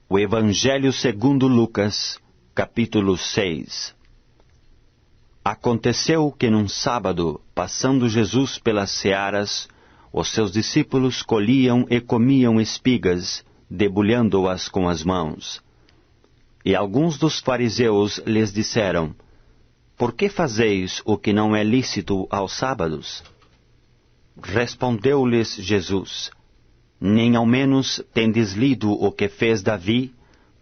O Evangelho segundo Lucas, capítulo 6. Aconteceu que num sábado, passando Jesus pelas searas, os seus discípulos colhiam e comiam espigas, debulhando-as com as mãos. E alguns dos fariseus lhes disseram: Por que fazeis o que não é lícito aos sábados? Respondeu-lhes Jesus: Nem ao menos tendes lido o que fez Davi,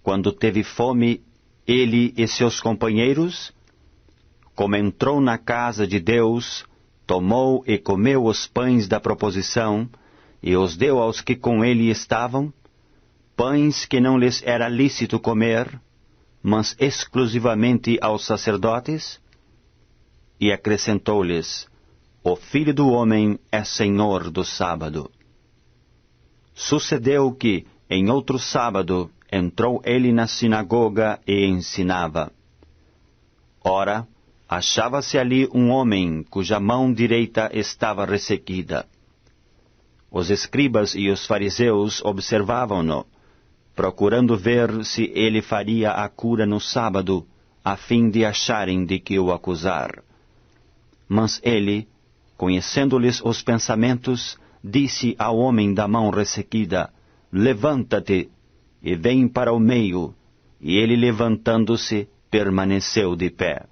quando teve fome, ele e seus companheiros? Como entrou na casa de Deus, tomou e comeu os pães da proposição, e os deu aos que com ele estavam, pães que não lhes era lícito comer, mas exclusivamente aos sacerdotes? E acrescentou-lhes: O Filho do Homem é Senhor do sábado. Sucedeu que, em outro sábado, entrou ele na sinagoga e ensinava. Ora, achava-se ali um homem cuja mão direita estava ressequida. Os escribas e os fariseus observavam-no, procurando ver se ele faria a cura no sábado, a fim de acharem de que o acusar. Mas ele, conhecendo-lhes os pensamentos, disse ao homem da mão ressequida: Levanta-te e vem para o meio. E ele, levantando-se, permaneceu de pé.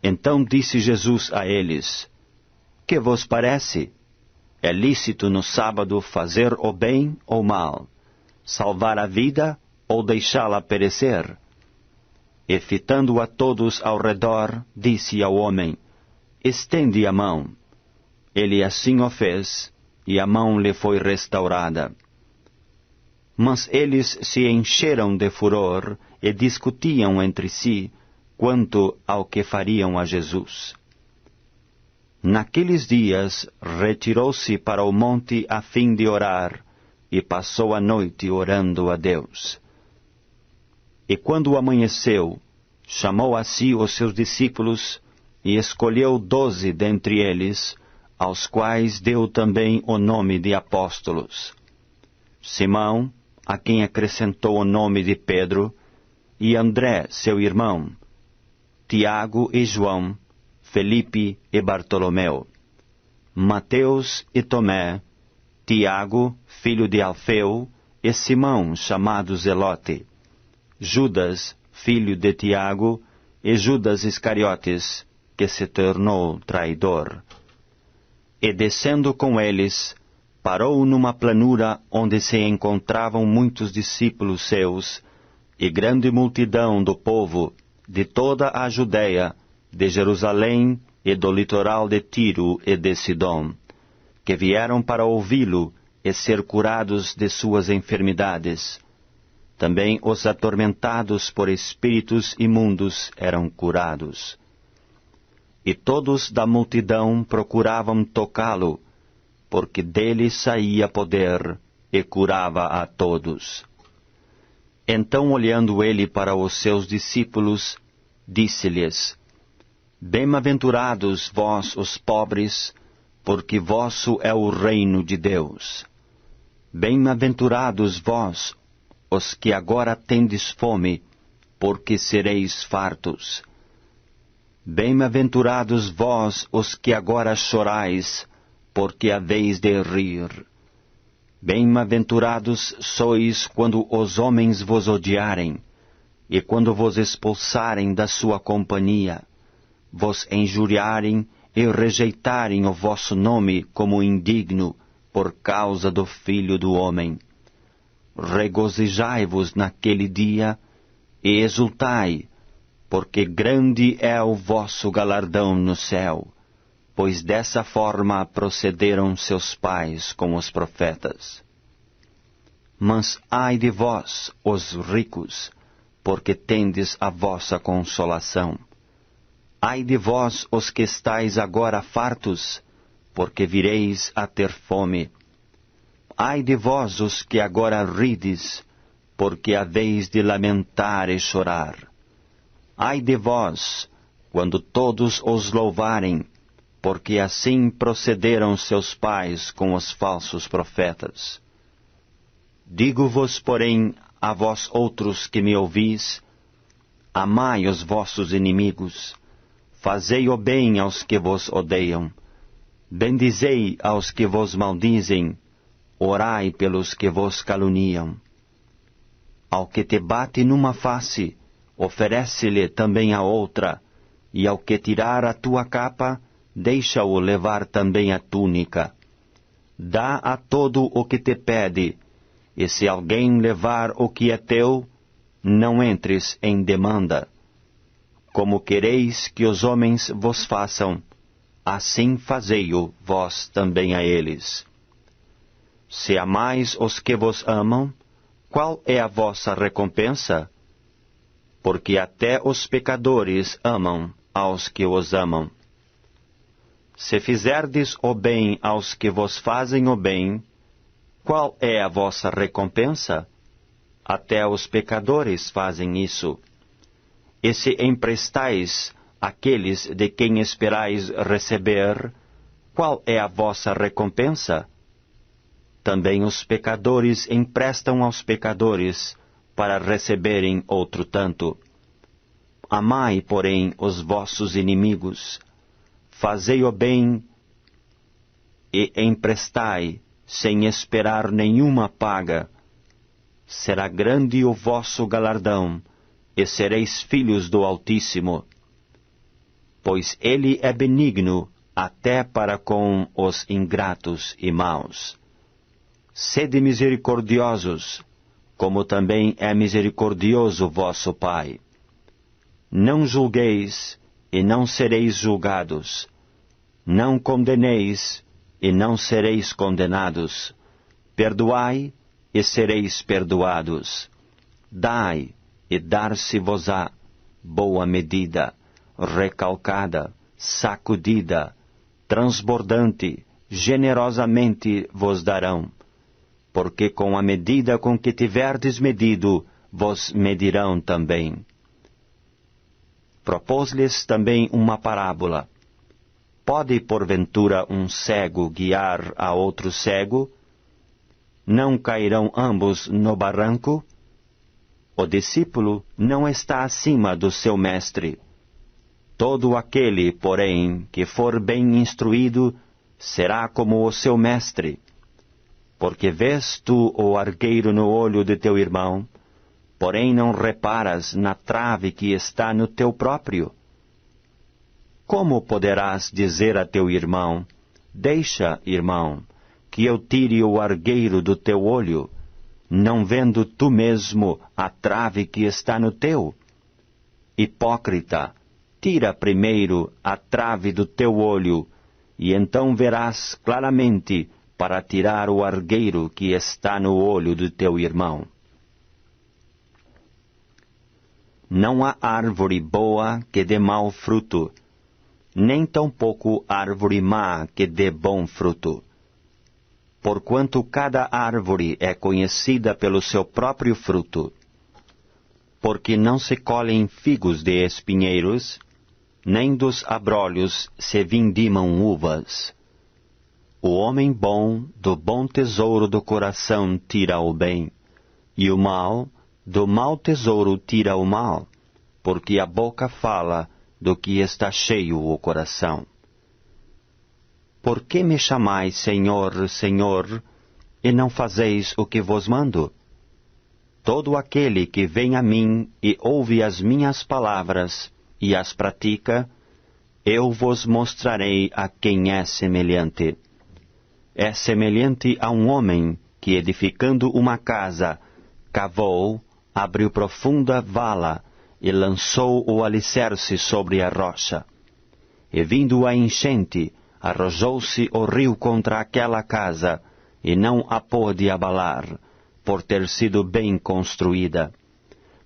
Então disse Jesus a eles: Que vos parece? É lícito no sábado fazer o bem ou mal, salvar a vida ou deixá-la perecer? E fitando a todos ao redor, disse ao homem: Estende a mão. Ele assim o fez, e a mão lhe foi restaurada. Mas eles se encheram de furor e discutiam entre si quanto ao que fariam a Jesus. Naqueles dias retirou-se para o monte a fim de orar, e passou a noite orando a Deus. E quando amanheceu, chamou a si os seus discípulos, e escolheu 12 dentre eles, aos quais deu também o nome de apóstolos: Simão, a quem acrescentou o nome de Pedro, e André, seu irmão, Tiago e João, Felipe e Bartolomeu, Mateus e Tomé, Tiago, filho de Alfeu, e Simão, chamado Zelote, Judas, filho de Tiago, e Judas Iscariotes, que se tornou traidor. E descendo com eles, parou numa planura onde se encontravam muitos discípulos seus, e grande multidão do povo, de toda a Judeia, de Jerusalém e do litoral de Tiro e de Sidom, que vieram para ouvi-lo e ser curados de suas enfermidades. Também os atormentados por espíritos imundos eram curados. E todos da multidão procuravam tocá-lo, porque dele saía poder e curava a todos. Então, olhando ele para os seus discípulos, disse-lhes: Bem-aventurados vós, os pobres, porque vosso é o reino de Deus. Bem-aventurados vós, os que agora tendes fome, porque sereis fartos. Bem-aventurados vós, os que agora chorais, porque haveis de rir. Bem-aventurados sois quando os homens vos odiarem, e quando vos expulsarem da sua companhia, vos injuriarem e rejeitarem o vosso nome como indigno, por causa do Filho do Homem. Regozijai-vos naquele dia, e exultai, porque grande é o vosso galardão no céu, pois dessa forma procederam seus pais com os profetas. Mas ai de vós, os ricos, porque tendes a vossa consolação. Ai de vós, os que estáis agora fartos, porque vireis a ter fome. Ai de vós, os que agora rides, porque haveis de lamentar e chorar. Ai de vós, quando todos os louvarem, porque assim procederam seus pais com os falsos profetas. Digo-vos, porém, a vós outros que me ouvis, amai os vossos inimigos, fazei o bem aos que vos odeiam, bendizei aos que vos maldizem, orai pelos que vos caluniam. Ao que te bate numa face, oferece-lhe também a outra, e ao que tirar a tua capa, deixa-o levar também a túnica. Dá a todo o que te pede, e se alguém levar o que é teu, não entres em demanda. Como quereis que os homens vos façam, assim fazei-o vós também a eles. Se amais os que vos amam, qual é a vossa recompensa? Porque até os pecadores amam aos que os amam. Se fizerdes o bem aos que vos fazem o bem, qual é a vossa recompensa? Até os pecadores fazem isso. E se emprestais àqueles de quem esperais receber, qual é a vossa recompensa? Também os pecadores emprestam aos pecadores, para receberem outro tanto. Amai, porém, os vossos inimigos, fazei o bem e emprestai, sem esperar nenhuma paga. Será grande o vosso galardão, e sereis filhos do Altíssimo. Pois ele é benigno até para com os ingratos e maus. Sede misericordiosos, como também é misericordioso vosso Pai. Não julgueis, e não sereis julgados. Não condeneis, e não sereis condenados. Perdoai, e sereis perdoados. Dai, e dar-se-vos-á boa medida, recalcada, sacudida, transbordante, generosamente vos darão. Porque com a medida com que tiverdes medido, vos medirão também. Propôs-lhes também uma parábola. Pode, porventura, um cego guiar a outro cego? Não cairão ambos no barranco? O discípulo não está acima do seu mestre. Todo aquele, porém, que for bem instruído, será como o seu mestre. Porque vês tu o argueiro no olho de teu irmão, porém não reparas na trave que está no teu próprio? Como poderás dizer a teu irmão, deixa, irmão, que eu tire o argueiro do teu olho, não vendo tu mesmo a trave que está no teu? Hipócrita, tira primeiro a trave do teu olho, e então verás claramente para tirar o argueiro que está no olho do teu irmão. Não há árvore boa que dê mau fruto, nem tampouco árvore má que dê bom fruto. Porquanto cada árvore é conhecida pelo seu próprio fruto. Porque não se colhem figos de espinheiros, nem dos abrolhos se vindimam uvas. O homem bom do bom tesouro do coração tira o bem, e o mau do mau tesouro tira o mal, porque a boca fala do que está cheio o coração. Por que me chamais Senhor, Senhor, e não fazeis o que vos mando? Todo aquele que vem a mim e ouve as minhas palavras e as pratica, eu vos mostrarei a quem é semelhante. É semelhante a um homem que, edificando uma casa, cavou, abriu profunda vala e lançou o alicerce sobre a rocha. E vindo a enchente, arrojou-se o rio contra aquela casa, e não a pôde abalar, por ter sido bem construída.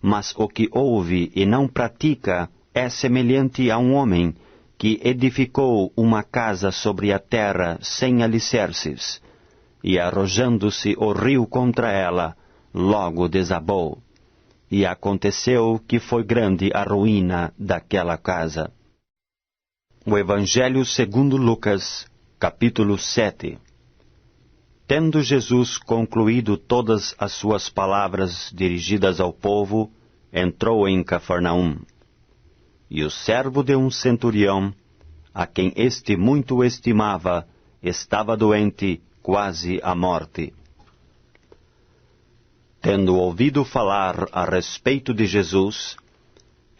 Mas o que ouve e não pratica é semelhante a um homem que edificou uma casa sobre a terra sem alicerces, e arrojando-se o rio contra ela, logo desabou. E aconteceu que foi grande a ruína daquela casa. O Evangelho segundo Lucas, capítulo 7. Tendo Jesus concluído todas as suas palavras dirigidas ao povo, entrou em Cafarnaum. E o servo de um centurião, a quem este muito estimava, estava doente, quase à morte. Tendo ouvido falar a respeito de Jesus,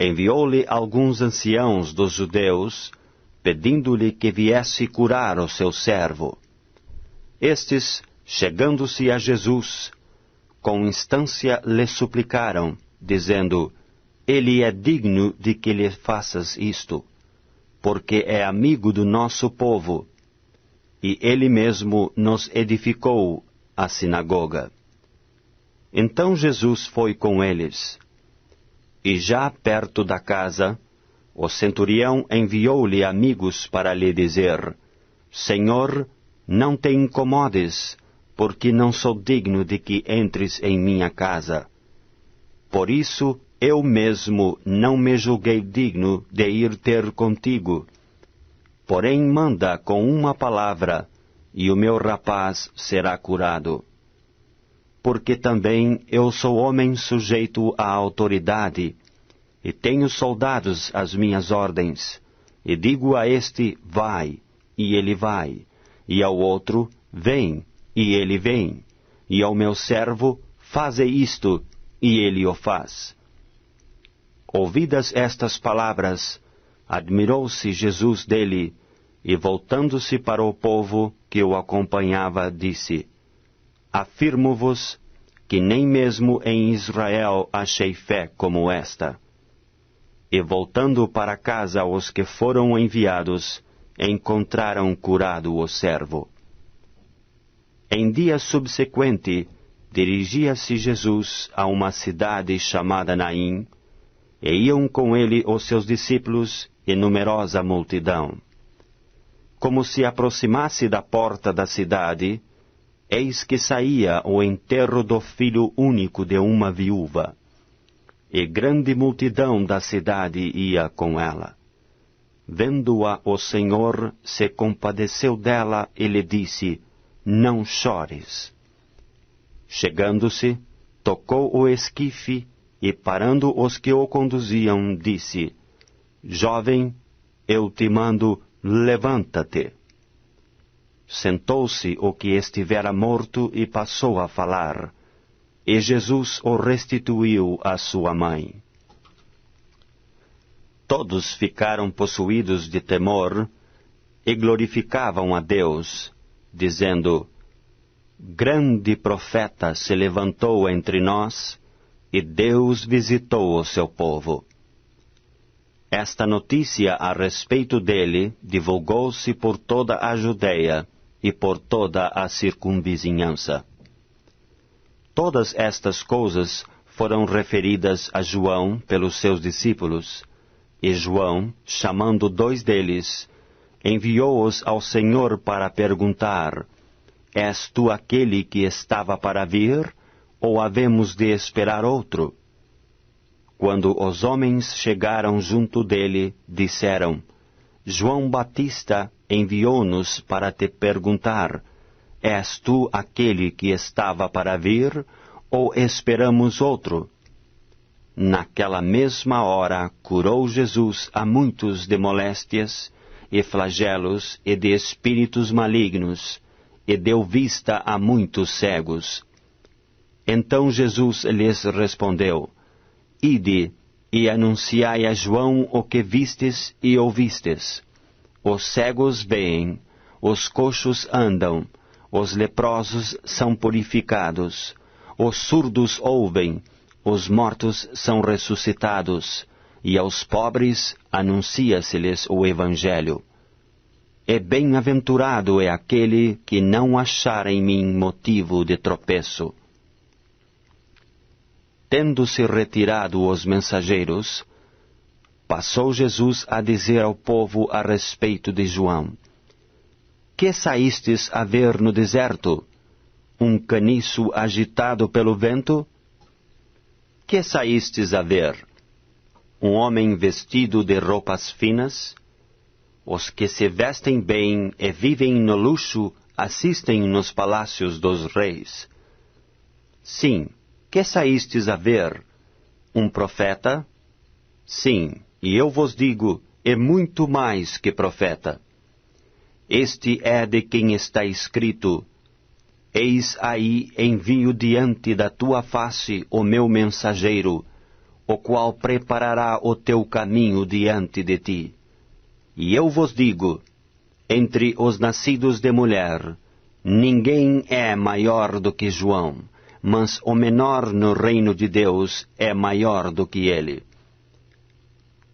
enviou-lhe alguns anciãos dos judeus, pedindo-lhe que viesse curar o seu servo. Estes, chegando-se a Jesus, com instância lhe suplicaram, dizendo: Ele é digno de que lhe faças isto, porque é amigo do nosso povo, e ele mesmo nos edificou a sinagoga. Então Jesus foi com eles. E já perto da casa, o centurião enviou-lhe amigos para lhe dizer: Senhor, não te incomodes, porque não sou digno de que entres em minha casa. Por isso, eu mesmo não me julguei digno de ir ter contigo. Porém, manda com uma palavra, e o meu rapaz será curado. Porque também eu sou homem sujeito à autoridade, e tenho soldados às minhas ordens, e digo a este: vai, e ele vai, e ao outro: vem, e ele vem, e ao meu servo: faze isto, e ele o faz. Ouvidas estas palavras, admirou-se Jesus dele, e voltando-se para o povo que o acompanhava, disse: Afirmo-vos que nem mesmo em Israel achei fé como esta. E voltando para casa os que foram enviados, encontraram curado o servo. Em dia subsequente, dirigia-se Jesus a uma cidade chamada Naim, e iam com ele os seus discípulos e numerosa multidão. Como se aproximasse da porta da cidade, eis que saía o enterro do filho único de uma viúva, e grande multidão da cidade ia com ela. Vendo-a, o Senhor se compadeceu dela e lhe disse: Não chores. Chegando-se, tocou o esquife e, parando os que o conduziam, disse: Jovem, eu te mando, levanta-te. Sentou-se o que estivera morto e passou a falar, e Jesus o restituiu à sua mãe. Todos ficaram possuídos de temor e glorificavam a Deus, dizendo: Grande profeta se levantou entre nós, e Deus visitou o seu povo. Esta notícia a respeito dele divulgou-se por toda a Judeia e por toda a circunvizinhança. Todas estas coisas foram referidas a João pelos seus discípulos, e João, chamando 2 deles, enviou-os ao Senhor para perguntar: És tu aquele que estava para vir, ou havemos de esperar outro? Quando os homens chegaram junto dele, disseram: João Batista enviou-nos para te perguntar: És tu aquele que estava para vir, ou esperamos outro? Naquela mesma hora curou Jesus a muitos de moléstias, e flagelos, e de espíritos malignos, e deu vista a muitos cegos. Então Jesus lhes respondeu: Ide, e anunciai a João o que vistes e ouvistes. Os cegos veem, os coxos andam, os leprosos são purificados, os surdos ouvem, os mortos são ressuscitados, e aos pobres anuncia-se-lhes o Evangelho. E bem-aventurado é aquele que não achar em mim motivo de tropeço. Tendo-se retirado os mensageiros, passou Jesus a dizer ao povo a respeito de João: Que saístes a ver no deserto? Um caniço agitado pelo vento? Que saístes a ver? Um homem vestido de roupas finas? Os que se vestem bem e vivem no luxo assistem nos palácios dos reis. Sim, que saístes a ver? Um profeta? Sim, e eu vos digo, é muito mais que profeta. Este é de quem está escrito: Eis aí envio diante da tua face o meu mensageiro, o qual preparará o teu caminho diante de ti. E eu vos digo, entre os nascidos de mulher, ninguém é maior do que João, mas o menor no reino de Deus é maior do que ele.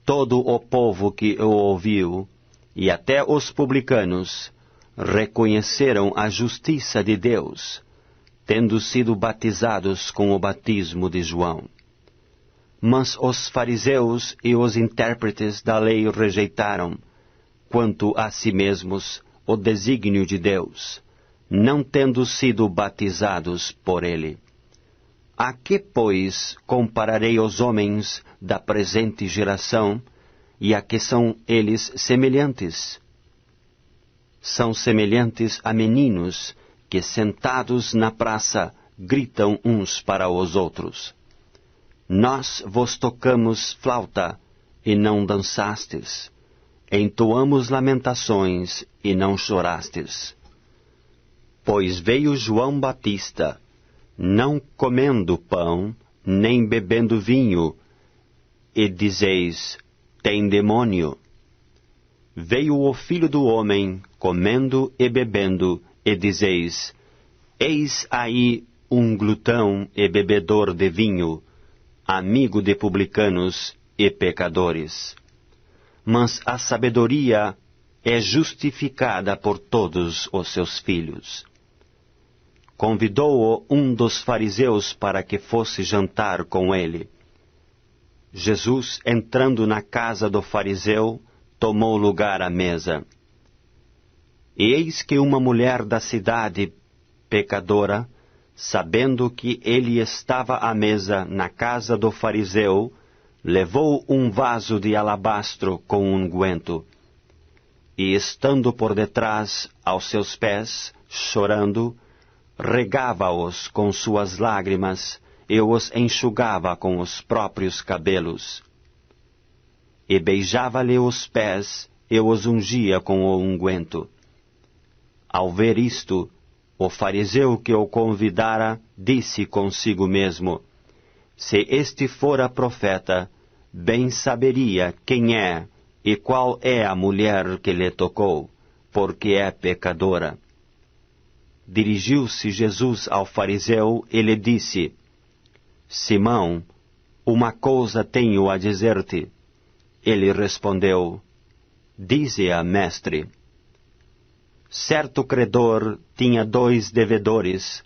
Todo o povo que o ouviu, e até os publicanos, reconheceram a justiça de Deus, tendo sido batizados com o batismo de João. Mas os fariseus e os intérpretes da lei rejeitaram, quanto a si mesmos, o desígnio de Deus, não tendo sido batizados por ele. A que, pois, compararei os homens da presente geração, e a que são eles semelhantes? São semelhantes a meninos que, sentados na praça, gritam uns para os outros: Nós vos tocamos flauta, e não dançastes. Entoamos lamentações, e não chorastes. Pois veio João Batista, não comendo pão, nem bebendo vinho, e dizeis: tem demônio. Veio o Filho do Homem, comendo e bebendo, e dizeis: eis aí um glutão e bebedor de vinho, amigo de publicanos e pecadores. Mas a sabedoria é justificada por todos os seus filhos. Convidou-o um dos fariseus para que fosse jantar com ele. Jesus, entrando na casa do fariseu, tomou lugar à mesa. E eis que uma mulher da cidade, pecadora, sabendo que ele estava à mesa na casa do fariseu, levou um vaso de alabastro com unguento, e estando por detrás aos seus pés, chorando, regava-os com suas lágrimas e os enxugava com os próprios cabelos. E beijava-lhe os pés e os ungia com o unguento. Ao ver isto, o fariseu que o convidara disse consigo mesmo: se este fora profeta, bem saberia quem é e qual é a mulher que lhe tocou, porque é pecadora. Dirigiu-se Jesus ao fariseu e lhe disse: Simão, uma coisa tenho a dizer-te. Ele respondeu: dize-a, mestre. Certo credor tinha 2 devedores.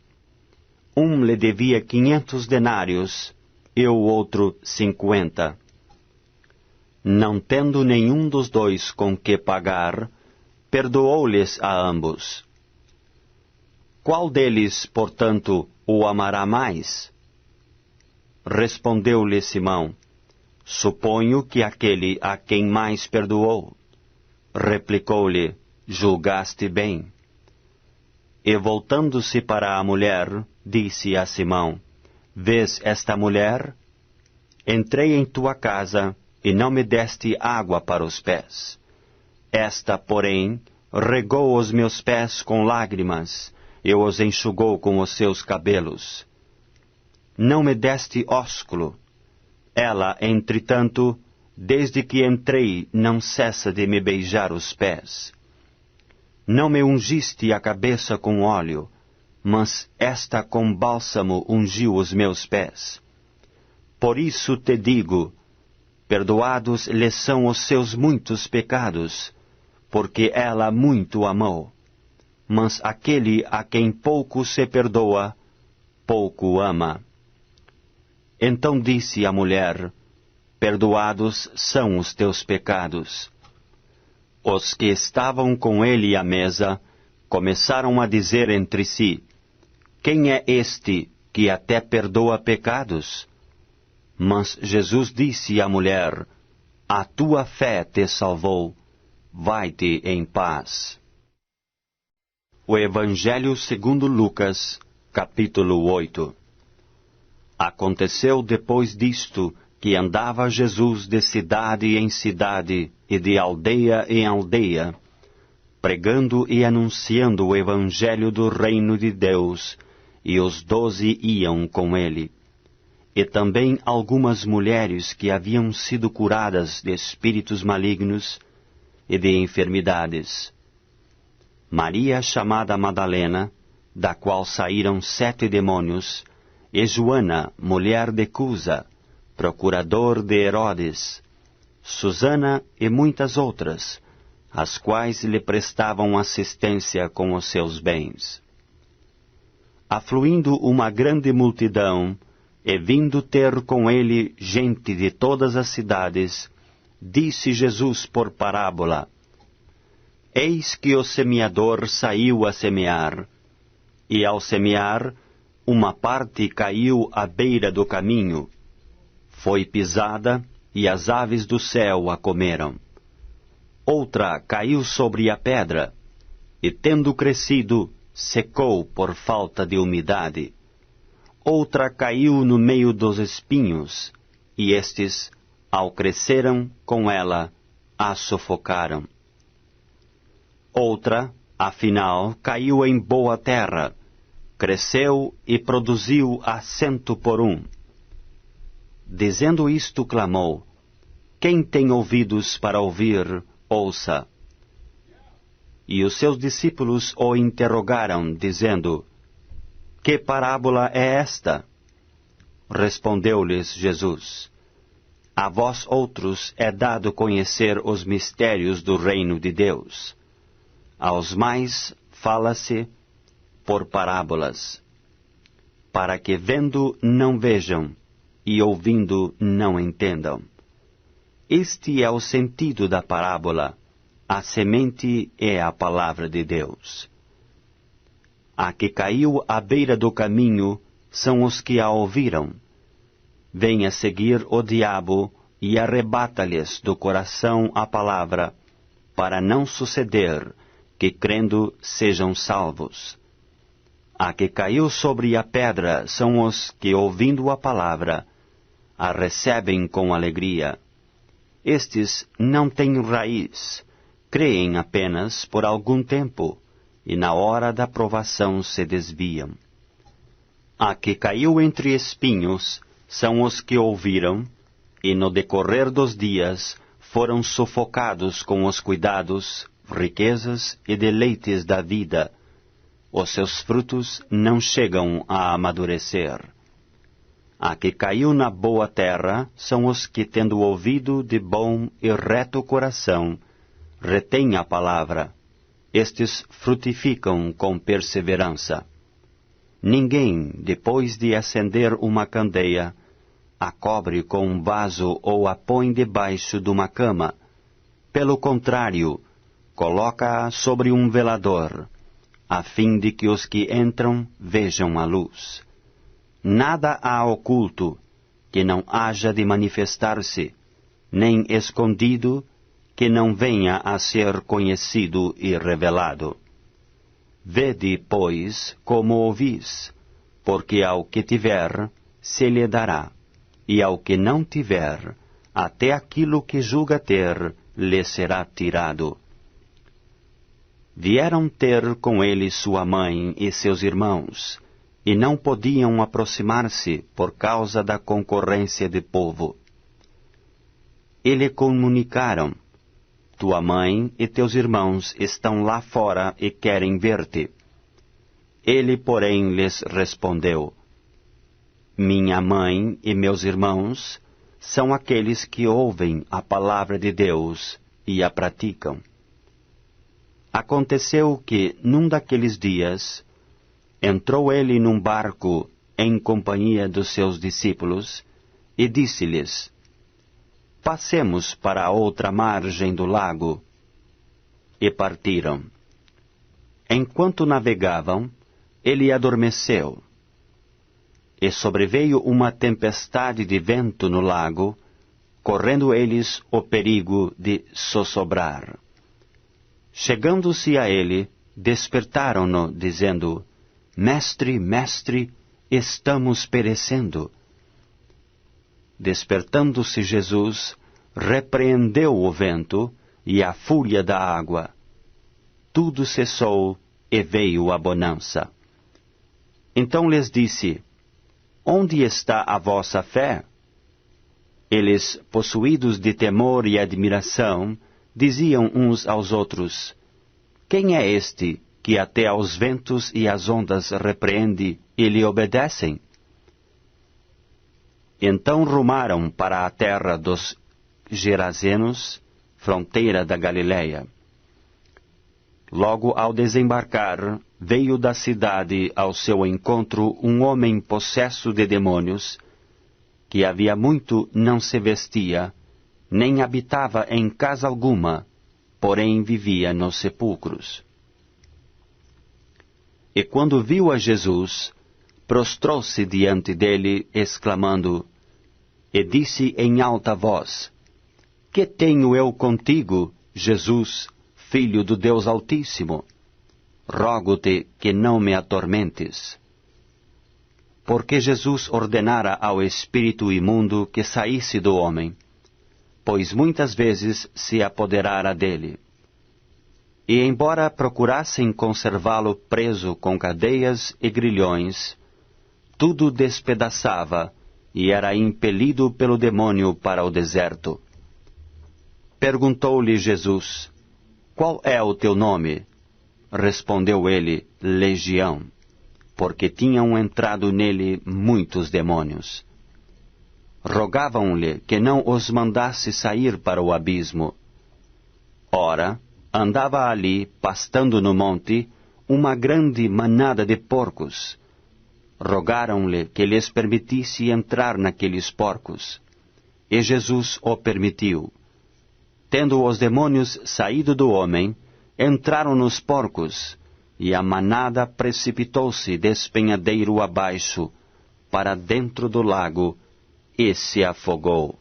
Um lhe devia 500 denários e o outro 50. Não tendo nenhum dos 2 com que pagar, perdoou-lhes a ambos. Qual deles, portanto, o amará mais? Respondeu-lhe Simão: suponho que aquele a quem mais perdoou. Replicou-lhe: julgaste bem. E voltando-se para a mulher, disse a Simão: vês esta mulher? Entrei em tua casa e não me deste água para os pés. Esta, porém, regou os meus pés com lágrimas e os enxugou com os seus cabelos. Não me deste ósculo. Ela, entretanto, desde que entrei, não cessa de me beijar os pés. Não me ungiste a cabeça com óleo, mas esta com bálsamo ungiu os meus pés. Por isso te digo, perdoados lhe são os seus muitos pecados, porque ela muito amou. Mas aquele a quem pouco se perdoa, pouco ama. Então disse a mulher: perdoados são os teus pecados. Os que estavam com ele à mesa começaram a dizer entre si: quem é este que até perdoa pecados? Mas Jesus disse à mulher: a tua fé te salvou, vai-te em paz. O Evangelho segundo Lucas, capítulo 8. Aconteceu depois disto que andava Jesus de cidade em cidade e de aldeia em aldeia, pregando e anunciando o Evangelho do reino de Deus, e os 12 iam com ele. E também algumas mulheres que haviam sido curadas de espíritos malignos e de enfermidades. Maria, chamada Madalena, da qual saíram 7 demônios, e Joana, mulher de Cusa, procurador de Herodes, Susana e muitas outras, as quais lhe prestavam assistência com os seus bens. Afluindo uma grande multidão, e vindo ter com ele gente de todas as cidades, disse Jesus por parábola: Eis que o semeador saiu a semear, e ao semear, uma parte caiu à beira do caminho, foi pisada, e as aves do céu a comeram. Outra caiu sobre a pedra, e tendo crescido, secou por falta de umidade. Outra caiu no meio dos espinhos, e estes, ao cresceram com ela, a sufocaram. Outra, afinal, caiu em boa terra, cresceu e produziu a 100 por 1. Dizendo isto, clamou: Quem tem ouvidos para ouvir, ouça. E os seus discípulos o interrogaram, dizendo: Que parábola é esta? Respondeu-lhes Jesus: A vós outros é dado conhecer os mistérios do reino de Deus. Aos mais fala-se por parábolas, para que vendo não vejam, e ouvindo não entendam. Este é o sentido da parábola: a semente é a palavra de Deus. A que caiu à beira do caminho são os que a ouviram. Vem a seguir o diabo e arrebata-lhes do coração a palavra, para não suceder que, crendo, sejam salvos. A que caiu sobre a pedra são os que, ouvindo a palavra, a recebem com alegria. Estes não têm raiz, creem apenas por algum tempo, e na hora da provação se desviam. A que caiu entre espinhos são os que ouviram, e no decorrer dos dias foram sufocados com os cuidados, riquezas e deleites da vida. Os seus frutos não chegam a amadurecer. A que caiu na boa terra são os que, tendo ouvido de bom e reto coração, retêm a palavra. Estes frutificam com perseverança. Ninguém, depois de acender uma candeia, a cobre com um vaso ou a põe debaixo de uma cama. Pelo contrário, coloca-a sobre um velador, a fim de que os que entram vejam a luz. Nada há oculto que não haja de manifestar-se, nem escondido que não venha a ser conhecido e revelado. Vede, pois, como ouvis, porque ao que tiver, se lhe dará, e ao que não tiver, até aquilo que julga ter, lhe será tirado. Vieram ter com ele sua mãe e seus irmãos, e não podiam aproximar-se por causa da concorrência de povo. E lhe comunicaram: Tua mãe e teus irmãos estão lá fora e querem ver-te. Ele, porém, lhes respondeu: Minha mãe e meus irmãos são aqueles que ouvem a palavra de Deus e a praticam. Aconteceu que, num daqueles dias, entrou ele num barco em companhia dos seus discípulos e disse-lhes: Passemos para a outra margem do lago. E partiram. Enquanto navegavam, ele adormeceu. E sobreveio uma tempestade de vento no lago, correndo eles o perigo de sossobrar. Chegando-se a ele, despertaram-no, dizendo: Mestre, mestre, estamos perecendo. Despertando-se Jesus, repreendeu o vento e a fúria da água. Tudo cessou e veio a bonança. Então lhes disse: Onde está a vossa fé? Eles, possuídos de temor e admiração, diziam uns aos outros: Quem é este que até aos ventos e às ondas repreende e lhe obedecem? Então rumaram para a terra dos Gerazenos, fronteira da Galileia. Logo ao desembarcar, veio da cidade ao seu encontro um homem possesso de demônios, que havia muito não se vestia, nem habitava em casa alguma, porém vivia nos sepulcros. E quando viu a Jesus, prostrou-se diante dele, exclamando, e disse em alta voz: Que tenho eu contigo, Jesus, Filho do Deus Altíssimo? Rogo-te que não me atormentes. Porque Jesus ordenara ao espírito imundo que saísse do homem, pois muitas vezes se apoderara dele. E embora procurassem conservá-lo preso com cadeias e grilhões, tudo despedaçava e era impelido pelo demônio para o deserto. Perguntou-lhe Jesus: Qual é o teu nome? Respondeu ele: Legião, porque tinham entrado nele muitos demônios. Rogavam-lhe que não os mandasse sair para o abismo. Ora, andava ali, pastando no monte, uma grande manada de porcos. Rogaram-lhe que lhes permitisse entrar naqueles porcos. E Jesus o permitiu. Tendo os demônios saído do homem, entraram nos porcos, e a manada precipitou-se despenhadeiro abaixo, para dentro do lago, e se afogou.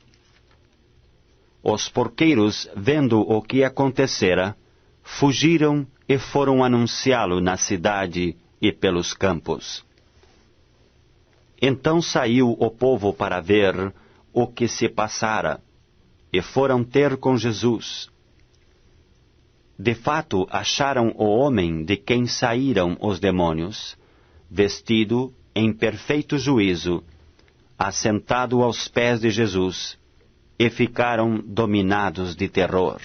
Os porqueiros, vendo o que acontecera, fugiram e foram anunciá-lo na cidade e pelos campos. Então saiu o povo para ver o que se passara, e foram ter com Jesus. De fato, acharam o homem de quem saíram os demônios, vestido em perfeito juízo, assentado aos pés de Jesus, e ficaram dominados de terror.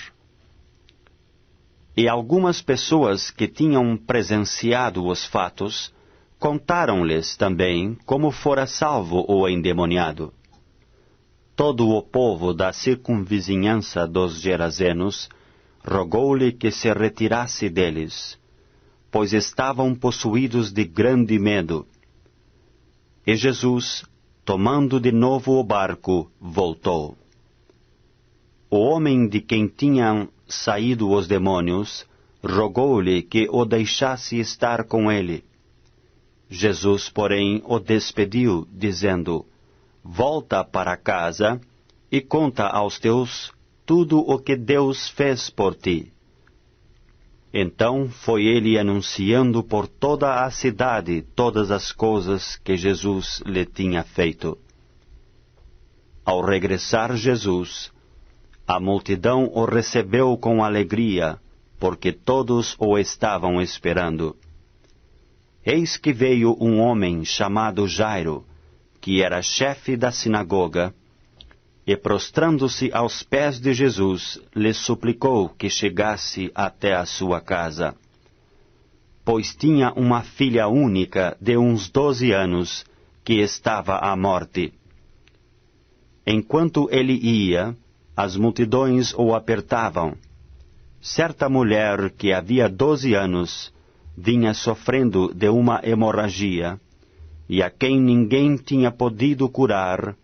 E algumas pessoas que tinham presenciado os fatos, contaram-lhes também como fora salvo o endemoniado. Todo o povo da circunvizinhança dos Gerazenos rogou-lhe que se retirasse deles, pois estavam possuídos de grande medo. E Jesus, tomando de novo o barco, voltou. O homem de quem tinham saído os demônios rogou-lhe que o deixasse estar com ele. Jesus, porém, o despediu, dizendo: Volta para casa e conta aos teus tudo o que Deus fez por ti. Então foi ele anunciando por toda a cidade todas as coisas que Jesus lhe tinha feito. Ao regressar Jesus, a multidão o recebeu com alegria, porque todos o estavam esperando. Eis que veio um homem chamado Jairo, que era chefe da sinagoga, e prostrando-se aos pés de Jesus, lhe suplicou que chegasse até a sua casa, pois tinha uma filha única de uns 12 anos, que estava à morte. Enquanto ele ia, as multidões o apertavam. Certa mulher que havia 12 anos vinha sofrendo de uma hemorragia, e a quem ninguém tinha podido curar,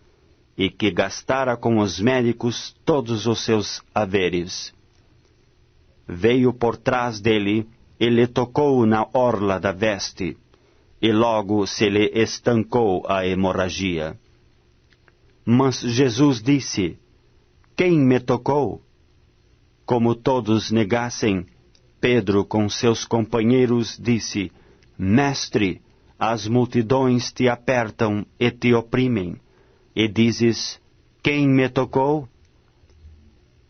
e que gastara com os médicos todos os seus haveres. Veio por trás dele e lhe tocou na orla da veste, e logo se lhe estancou a hemorragia. Mas Jesus disse: Quem me tocou? Como todos negassem, Pedro, com seus companheiros, disse: Mestre, as multidões te apertam e te oprimem, e dizes: Quem me tocou?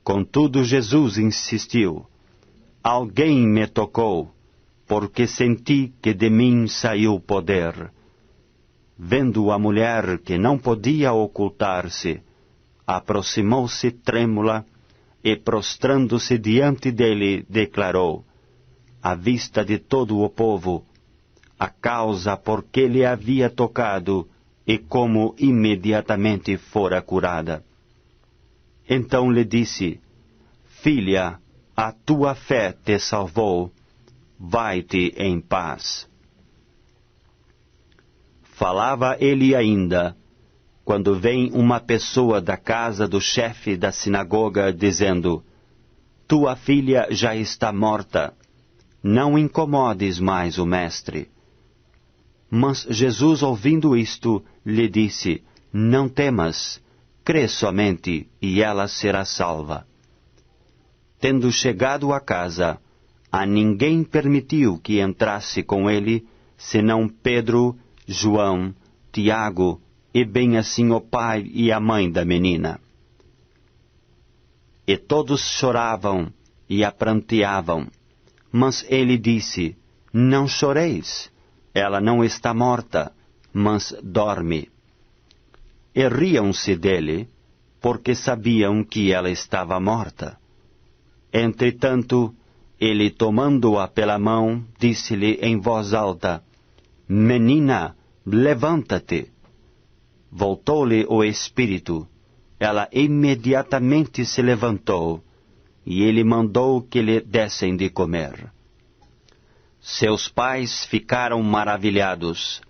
Contudo, Jesus insistiu: Alguém me tocou, porque senti que de mim saiu poder. Vendo a mulher que não podia ocultar-se, aproximou-se trêmula e, prostrando-se diante dele, declarou, à vista de todo o povo, a causa por que lhe havia tocado e como imediatamente fora curada. Então lhe disse: Filha, a tua fé te salvou, vai-te em paz. Falava ele ainda, quando vem uma pessoa da casa do chefe da sinagoga, dizendo: Tua filha já está morta, não incomodes mais o mestre. Mas Jesus, ouvindo isto, lhe disse: Não temas, crê somente, e ela será salva. Tendo chegado a casa, a ninguém permitiu que entrasse com ele, senão Pedro, João, Tiago, e bem assim o pai e a mãe da menina. E todos choravam e a pranteavam. Mas ele disse: Não choreis, ela não está morta, mas dorme. E riam-se dele, porque sabiam que ela estava morta. Entretanto, ele, tomando-a pela mão, disse-lhe em voz alta: Menina, levanta-te. Voltou-lhe o espírito. Ela imediatamente se levantou, e ele mandou que lhe dessem de comer. Seus pais ficaram maravilhados,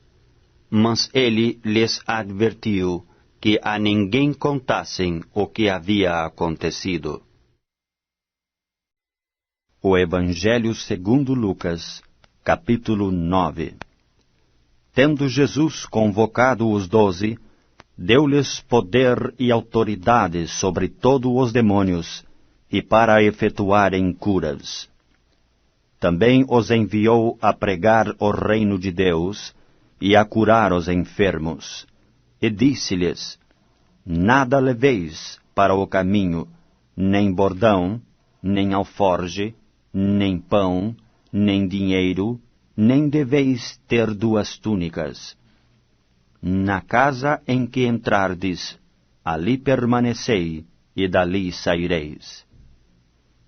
mas ele lhes advertiu que a ninguém contassem o que havia acontecido. O Evangelho segundo Lucas, capítulo 9. Tendo Jesus convocado os 12, deu-lhes poder e autoridade sobre todos os demônios, e para efetuarem curas. Também os enviou a pregar o reino de Deus, e a curar os enfermos. E disse-lhes: Nada leveis para o caminho, nem bordão, nem alforge, nem pão, nem dinheiro, nem deveis ter 2 túnicas. Na casa em que entrardes, ali permanecei, e dali saireis.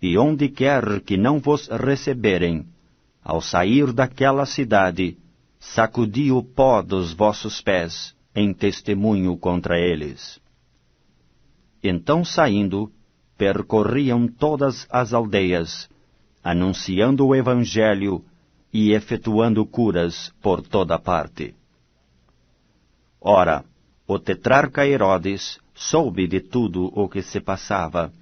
E onde quer que não vos receberem, ao sair daquela cidade, sacudi o pó dos vossos pés, em testemunho contra eles. Então, saindo, percorriam todas as aldeias, anunciando o Evangelho e efetuando curas por toda parte. Ora, o tetrarca Herodes soube de tudo o que se passava,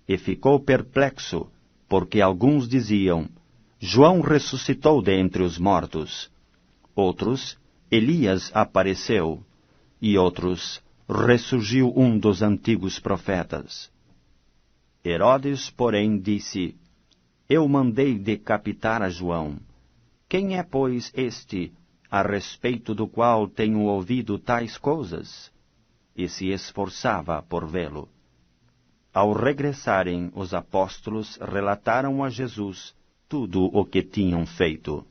e ficou perplexo, porque alguns diziam: João ressuscitou dentre os mortos. Outros: Elias apareceu. E outros: ressurgiu um dos antigos profetas. Herodes, porém, disse: Eu mandei decapitar a João. Quem é, pois, este, a respeito do qual tenho ouvido tais coisas? E se esforçava por vê-lo. Ao regressarem, os apóstolos relataram a Jesus tudo o que tinham feito.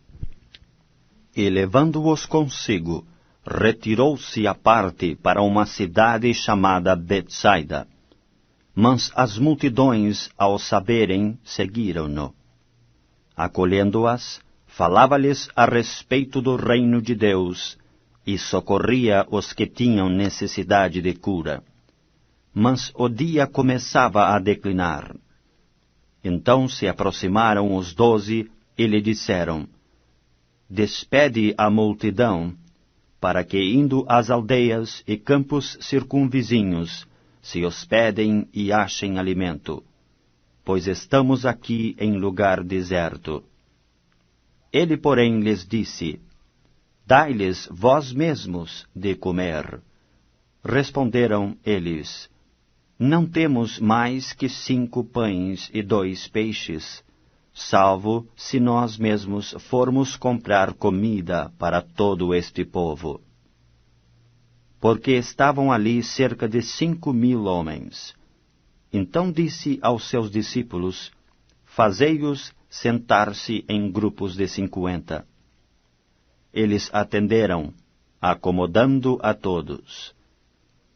E, levando-os consigo, retirou-se à parte para uma cidade chamada Betsaida. Mas as multidões, ao saberem, seguiram-no. Acolhendo-as, falava-lhes a respeito do reino de Deus, e socorria os que tinham necessidade de cura. Mas o dia começava a declinar. Então se aproximaram os 12 e lhe disseram: Despede a multidão, para que, indo às aldeias e campos circunvizinhos, se hospedem e achem alimento, pois estamos aqui em lugar deserto. Ele, porém, lhes disse: Dai-lhes vós mesmos de comer. Responderam eles: Não temos mais que 5 pães e 2 peixes, salvo se nós mesmos formos comprar comida para todo este povo. Porque estavam ali cerca de 5.000 homens. Então disse aos seus discípulos: Fazei-os sentar-se em grupos de 50. Eles atenderam, acomodando a todos.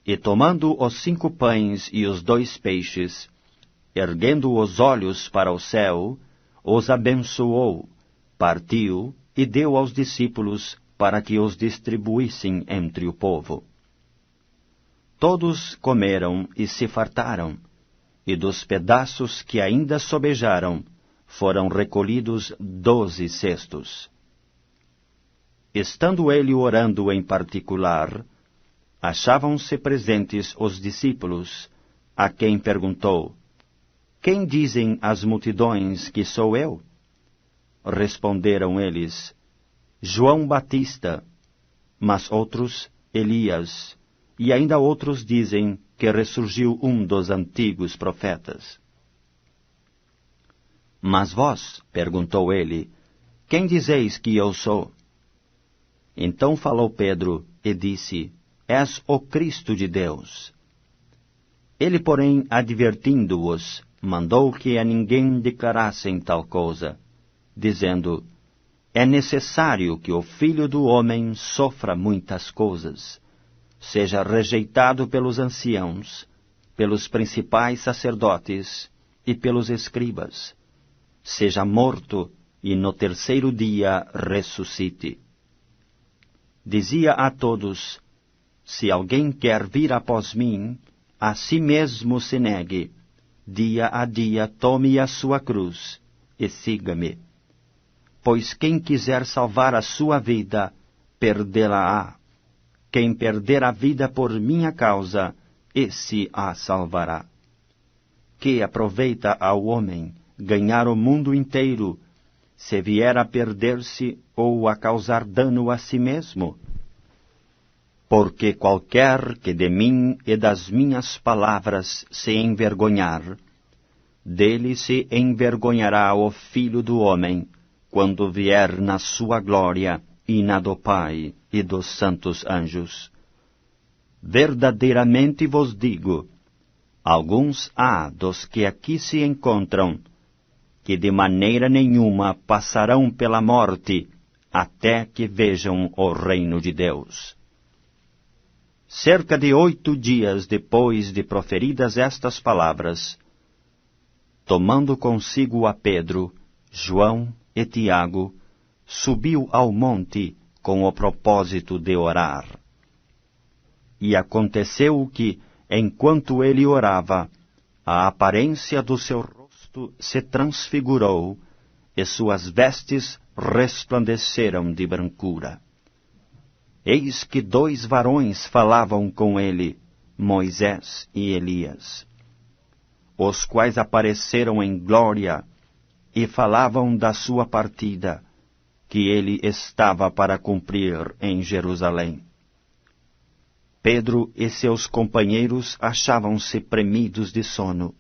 E tomando os 5 pães e os 2 peixes, erguendo os olhos para o céu, os abençoou, partiu e deu aos discípulos para que os distribuíssem entre o povo. Todos comeram e se fartaram, e dos pedaços que ainda sobejaram, foram recolhidos 12 cestos. Estando ele orando em particular, achavam-se presentes os discípulos, a quem perguntou: Quem dizem as multidões que sou eu? Responderam eles: João Batista, mas outros, Elias, e ainda outros dizem que ressurgiu um dos antigos profetas. Mas vós, perguntou ele, quem dizeis que eu sou? Então falou Pedro e disse: És o Cristo de Deus. Ele, porém, advertindo-os, mandou que a ninguém declarassem tal coisa, dizendo: É necessário que o Filho do Homem sofra muitas coisas, seja rejeitado pelos anciãos, pelos principais sacerdotes e pelos escribas, seja morto e no terceiro dia ressuscite. Dizia a todos: Se alguém quer vir após mim, a si mesmo se negue, dia a dia tome a sua cruz e siga-me. Pois quem quiser salvar a sua vida, perdê-la-á. Quem perder a vida por minha causa, esse a salvará. Que aproveita ao homem ganhar o mundo inteiro, se vier a perder-se ou a causar dano a si mesmo? Porque qualquer que de mim e das minhas palavras se envergonhar, dele se envergonhará o Filho do Homem, quando vier na sua glória e na do Pai e dos santos anjos. Verdadeiramente vos digo, alguns há dos que aqui se encontram, que de maneira nenhuma passarão pela morte, até que vejam o reino de Deus. Cerca de 8 dias depois de proferidas estas palavras, tomando consigo a Pedro, João e Tiago, subiu ao monte com o propósito de orar. E aconteceu que, enquanto ele orava, a aparência do seu rosto se transfigurou, e suas vestes resplandeceram de brancura. Eis que 2 varões falavam com ele, Moisés e Elias, os quais apareceram em glória e falavam da sua partida, que ele estava para cumprir em Jerusalém. Pedro e seus companheiros achavam-se premidos de sono,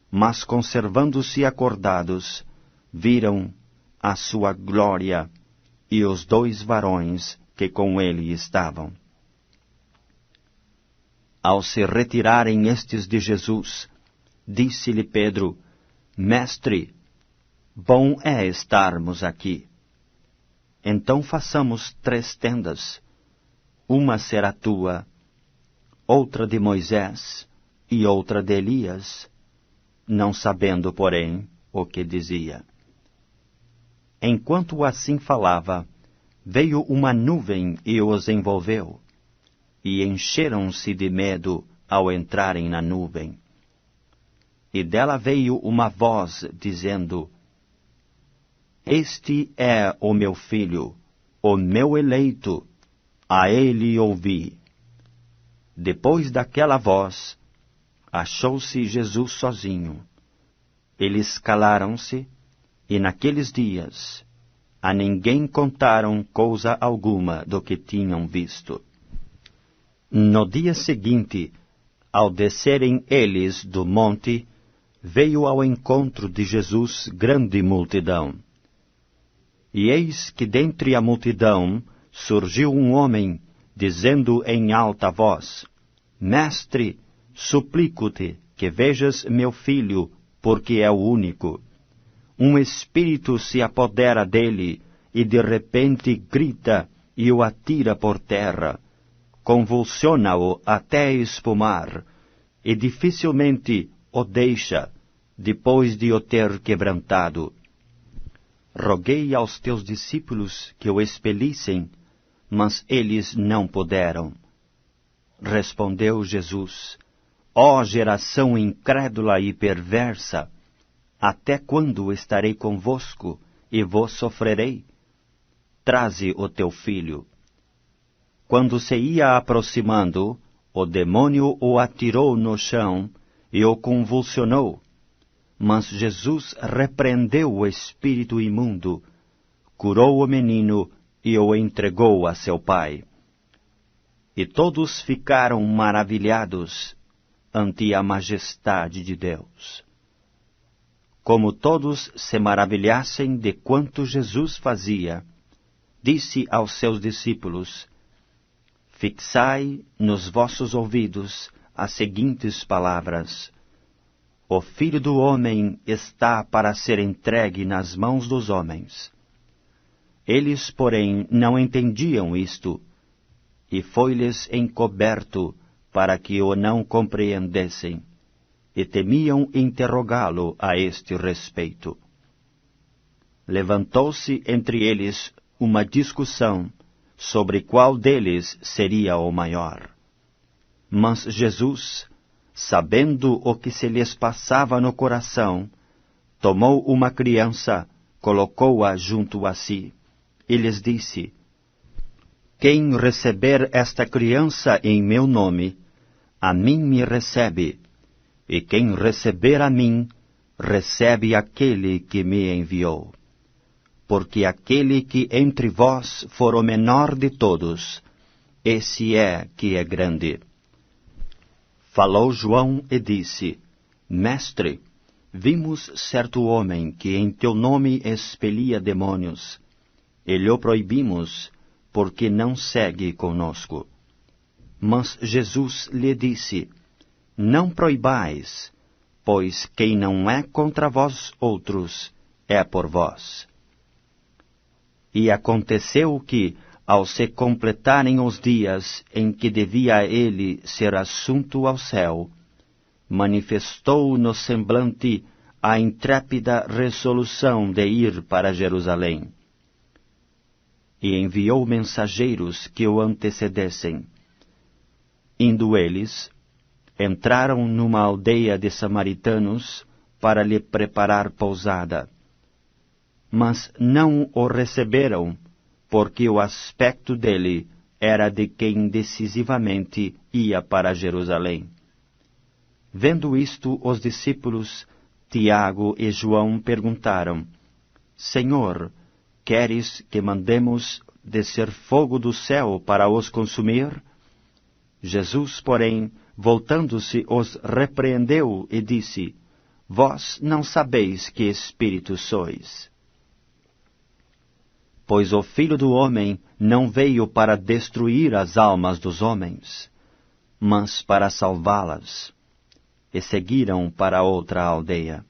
mas conservando-se acordados, viram a sua glória e os 2 varões que com ele estavam. Ao se retirarem estes de Jesus, disse-lhe Pedro: Mestre, bom é estarmos aqui. Então façamos 3 tendas, uma será tua, outra de Moisés e outra de Elias, não sabendo, porém, o que dizia. Enquanto assim falava, veio uma nuvem e os envolveu, e encheram-se de medo ao entrarem na nuvem. E dela veio uma voz, dizendo: Este é o meu filho, o meu eleito, a ele ouvi. Depois daquela voz, achou-se Jesus sozinho. Eles calaram-se, e naqueles dias a ninguém contaram coisa alguma do que tinham visto. No dia seguinte, ao descerem eles do monte, veio ao encontro de Jesus grande multidão. E eis que dentre a multidão surgiu um homem, dizendo em alta voz: Mestre, suplico-te que vejas meu filho, porque é o único. Um espírito se apodera dele, e de repente grita e o atira por terra, convulsiona-o até espumar, e dificilmente o deixa, depois de o ter quebrantado. Roguei aos teus discípulos que o expelissem, mas eles não puderam. Respondeu Jesus: Ó geração incrédula e perversa, até quando estarei convosco e vos sofrerei? Traze o teu filho. Quando se ia aproximando, o demônio o atirou no chão e o convulsionou. Mas Jesus repreendeu o espírito imundo, curou o menino e o entregou a seu pai. E todos ficaram maravilhados ante a majestade de Deus. Como todos se maravilhassem de quanto Jesus fazia, disse aos seus discípulos: Fixai nos vossos ouvidos as seguintes palavras: O Filho do Homem está para ser entregue nas mãos dos homens. Eles, porém, não entendiam isto, e foi-lhes encoberto para que o não compreendessem, e temiam interrogá-lo a este respeito. Levantou-se entre eles uma discussão sobre qual deles seria o maior. Mas Jesus, sabendo o que se lhes passava no coração, tomou uma criança, colocou-a junto a si, e lhes disse: Quem receber esta criança em meu nome, a mim me recebe, e quem receber a mim, recebe aquele que me enviou. Porque aquele que entre vós for o menor de todos, esse é que é grande. Falou João e disse: Mestre, vimos certo homem que em teu nome expelia demônios, e lhe o proibimos, porque não segue conosco. Mas Jesus lhe disse: Não proibais, pois quem não é contra vós outros, é por vós. E aconteceu que, ao se completarem os dias em que devia ele ser assunto ao céu, manifestou no semblante a intrépida resolução de ir para Jerusalém. E enviou mensageiros que o antecedessem. Indo eles, entraram numa aldeia de samaritanos para lhe preparar pousada. Mas não o receberam, porque o aspecto dele era de quem decisivamente ia para Jerusalém. Vendo isto, os discípulos Tiago e João perguntaram: Senhor, queres que mandemos descer fogo do céu para os consumir? Jesus, porém, voltando-se, os repreendeu e disse: Vós não sabeis que espírito sois. Pois o Filho do Homem não veio para destruir as almas dos homens, mas para salvá-las. E seguiram para outra aldeia.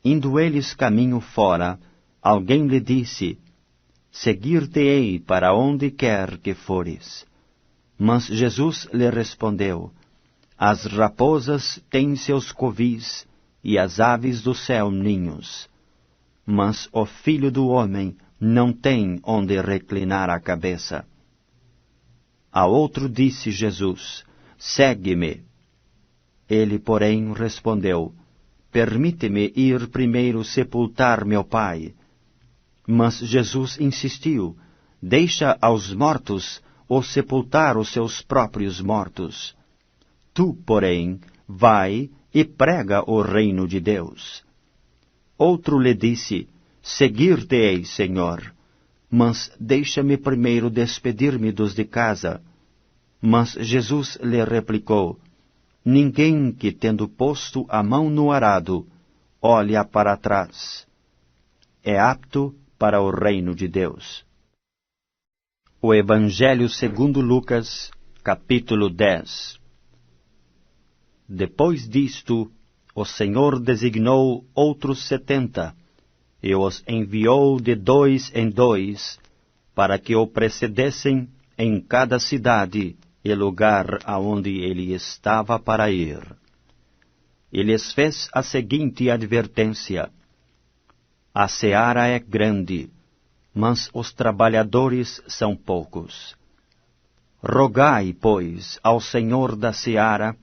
Indo eles caminho fora, alguém lhe disse: Seguir-te-ei para onde quer que fores. Mas Jesus lhe respondeu: As raposas têm seus covis, e as aves do céu ninhos. Mas o Filho do Homem não tem onde reclinar a cabeça. A outro disse Jesus: Segue-me. Ele, porém, respondeu: Permite-me ir primeiro sepultar meu pai. Mas Jesus insistiu: Deixa aos mortos ou sepultar os seus próprios mortos. Tu, porém, vai e prega o reino de Deus. Outro lhe disse: Seguir-te-ei, Senhor, mas deixa-me primeiro despedir-me dos de casa. Mas Jesus lhe replicou: ninguém que, tendo posto a mão no arado, olha para trás, é apto para o reino de Deus. O Evangelho segundo Lucas, capítulo 10. Depois disto, o Senhor designou outros 70, e os enviou de 2 em 2, para que o precedessem em cada cidade e lugar aonde ele estava para ir. E lhes fez a seguinte advertência: a seara é grande, mas os trabalhadores são poucos. Rogai, pois, ao Senhor da seara,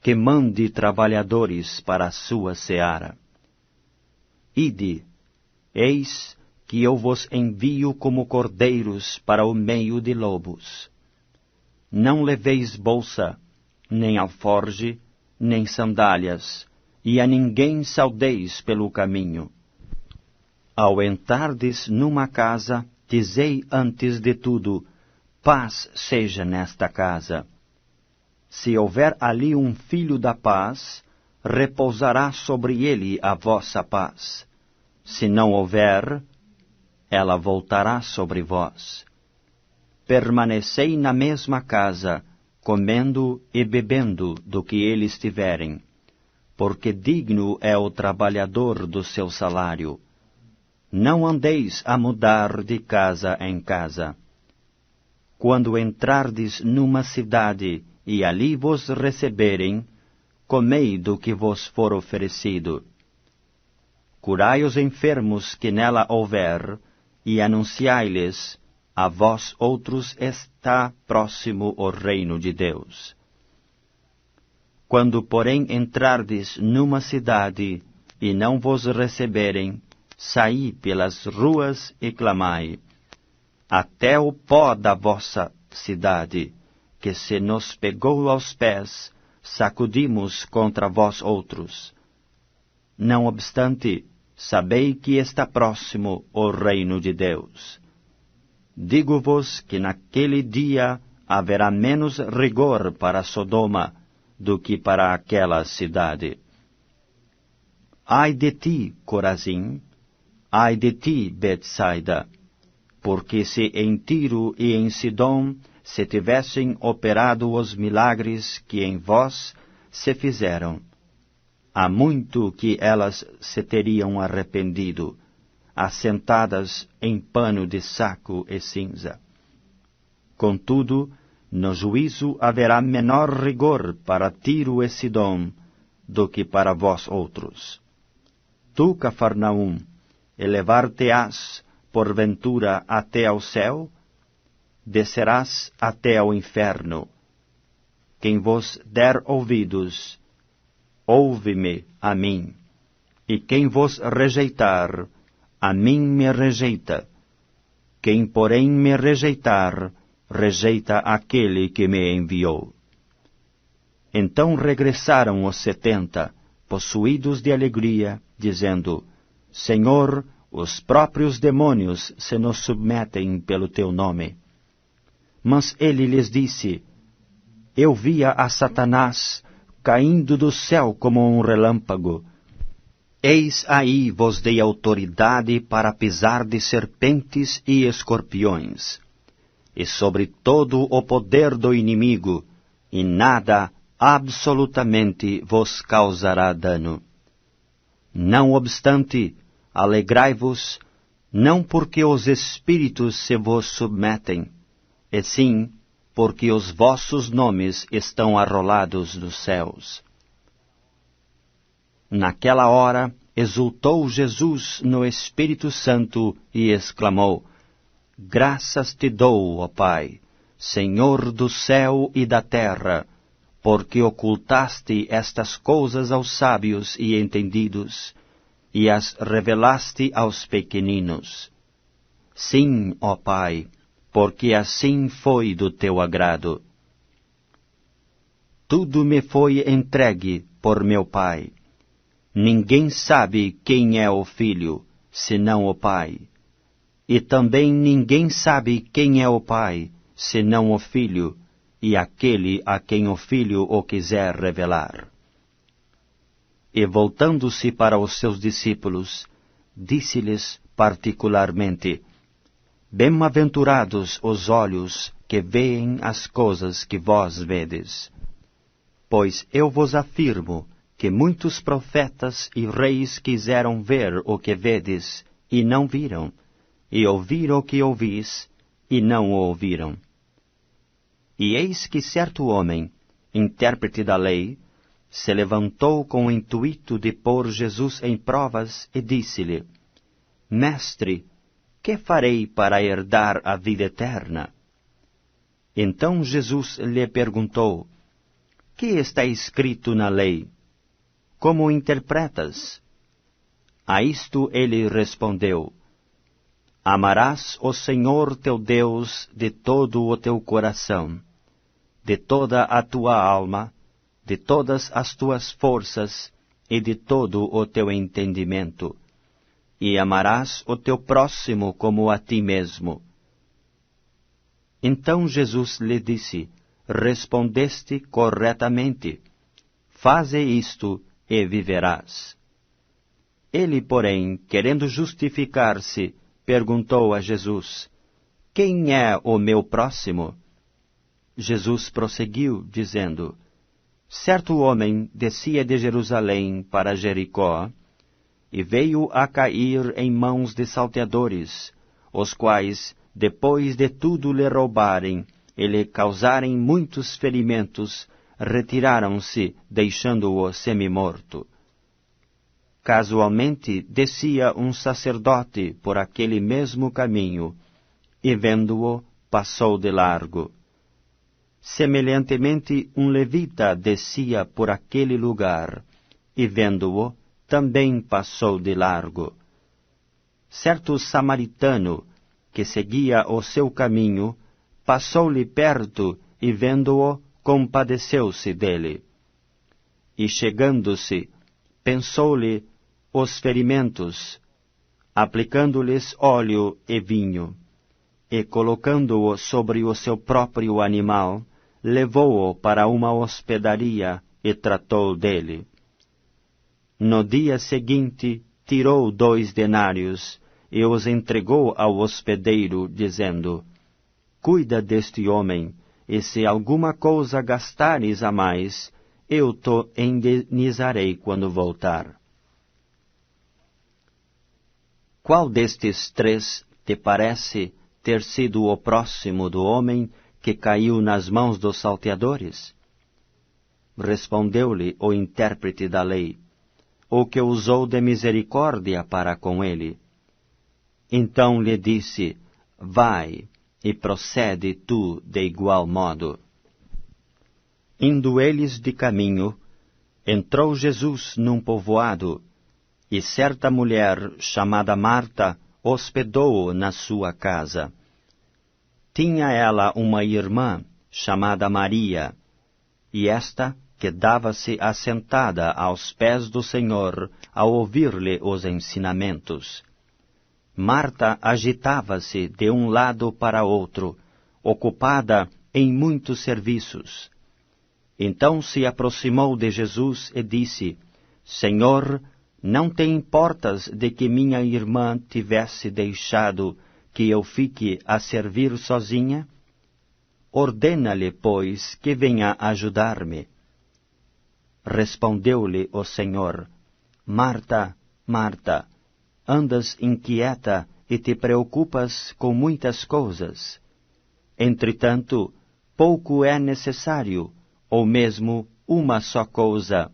que mande trabalhadores para a sua seara. Ide, eis que eu vos envio como cordeiros para o meio de lobos. Não leveis bolsa, nem alforge, nem sandálias, e a ninguém saudeis pelo caminho. Ao entrardes numa casa, dizei antes de tudo: paz seja nesta casa. Se houver ali um filho da paz, repousará sobre ele a vossa paz. Se não houver, ela voltará sobre vós. Permanecei na mesma casa, comendo e bebendo do que eles tiverem, porque digno é o trabalhador do seu salário. Não andeis a mudar de casa em casa. Quando entrardes numa cidade e ali vos receberem, comei do que vos for oferecido. Curai os enfermos que nela houver, e anunciai-lhes: a vós outros está próximo o reino de Deus. Quando, porém, entrardes numa cidade e não vos receberem, saí pelas ruas e clamai: até o pó da vossa cidade, que se nos pegou aos pés, sacudimos contra vós outros. Não obstante, sabei que está próximo o reino de Deus. Digo-vos que naquele dia haverá menos rigor para Sodoma do que para aquela cidade. Ai de ti, Corazim! Ai de ti, Betsaida! Porque se em Tiro e em Sidom se tivessem operado os milagres que em vós se fizeram, há muito que elas se teriam arrependido, assentadas em pano de saco e cinza. Contudo, no juízo haverá menor rigor para Tiro e Sidom do que para vós outros. Tu, Cafarnaum, elevar-te-ás, porventura, até ao céu? Descerás até ao inferno. Quem vos der ouvidos, ouve-me a mim, e quem vos rejeitar, a mim me rejeita. Quem, porém, me rejeitar, rejeita aquele que me enviou. Então regressaram os 70, possuídos de alegria, dizendo: Senhor, os próprios demônios se nos submetem pelo teu nome. Mas ele lhes disse: Eu via a Satanás caindo do céu como um relâmpago. Eis aí vos dei autoridade para pisar de serpentes e escorpiões, e sobre todo o poder do inimigo, e nada absolutamente vos causará dano. Não obstante, alegrai-vos, não porque os espíritos se vos submetem, e sim porque os vossos nomes estão arrolados nos céus. Naquela hora, exultou Jesus no Espírito Santo e exclamou: Graças te dou, ó Pai, Senhor do céu e da terra, porque ocultaste estas coisas aos sábios e entendidos, e as revelaste aos pequeninos. Sim, ó Pai, porque assim foi do teu agrado. Tudo me foi entregue por meu Pai. Ninguém sabe quem é o Filho, senão o Pai. E também ninguém sabe quem é o Pai, senão o Filho, e aquele a quem o Filho o quiser revelar. E voltando-se para os seus discípulos, disse-lhes particularmente: Bem-aventurados os olhos que veem as coisas que vós vedes. Pois eu vos afirmo que muitos profetas e reis quiseram ver o que vedes, e não viram, e ouvir o que ouvis, e não o ouviram. E eis que certo homem, intérprete da lei, se levantou com o intuito de pôr Jesus em provas e disse-lhe: Mestre, que farei para herdar a vida eterna? Então Jesus lhe perguntou: Que está escrito na lei? Como o interpretas? A isto ele respondeu: Amarás o Senhor teu Deus de todo o teu coração, de toda a tua alma, de todas as tuas forças e de todo o teu entendimento, e amarás o teu próximo como a ti mesmo. Então Jesus lhe disse: Respondeste corretamente. Faze isto e viverás. Ele, porém, querendo justificar-se, perguntou a Jesus: Quem é o meu próximo? Jesus prosseguiu, dizendo: Certo homem descia de Jerusalém para Jericó, e veio a cair em mãos de salteadores, os quais, depois de tudo lhe roubarem e lhe causarem muitos ferimentos, retiraram-se, deixando-o semi-morto. Casualmente descia um sacerdote por aquele mesmo caminho, e vendo-o, passou de largo. Semelhantemente, um levita descia por aquele lugar, e vendo-o, também passou de largo. Certo samaritano, que seguia o seu caminho, passou-lhe perto e, vendo-o, compadeceu-se dele. E chegando-se, pensou-lhe os ferimentos, aplicando-lhes óleo e vinho, e colocando-o sobre o seu próprio animal, levou-o para uma hospedaria e tratou dele. No dia seguinte, tirou 2 denários e os entregou ao hospedeiro, dizendo: Cuida deste homem, e se alguma coisa gastares a mais, eu te indenizarei quando voltar. Qual destes 3 te parece ter sido o próximo do homem que caiu nas mãos dos salteadores? Respondeu-lhe o intérprete da lei: O que usou de misericórdia para com ele. Então lhe disse: Vai, e procede tu de igual modo. Indo eles de caminho, entrou Jesus num povoado, e certa mulher, chamada Marta, hospedou-o na sua casa. Tinha ela uma irmã, chamada Maria, e esta quedava-se assentada aos pés do Senhor, a ouvir-lhe os ensinamentos. Marta agitava-se de um lado para outro, ocupada em muitos serviços. Então se aproximou de Jesus e disse: Senhor, não te importas de que minha irmã tivesse deixado que eu fique a servir sozinha? Ordena-lhe, pois, que venha ajudar-me. Respondeu-lhe o Senhor: Marta, Marta, andas inquieta e te preocupas com muitas coisas. Entretanto, pouco é necessário, ou mesmo uma só coisa.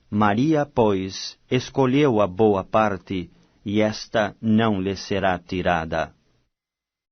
Maria, pois, escolheu a boa parte, e esta não lhe será tirada.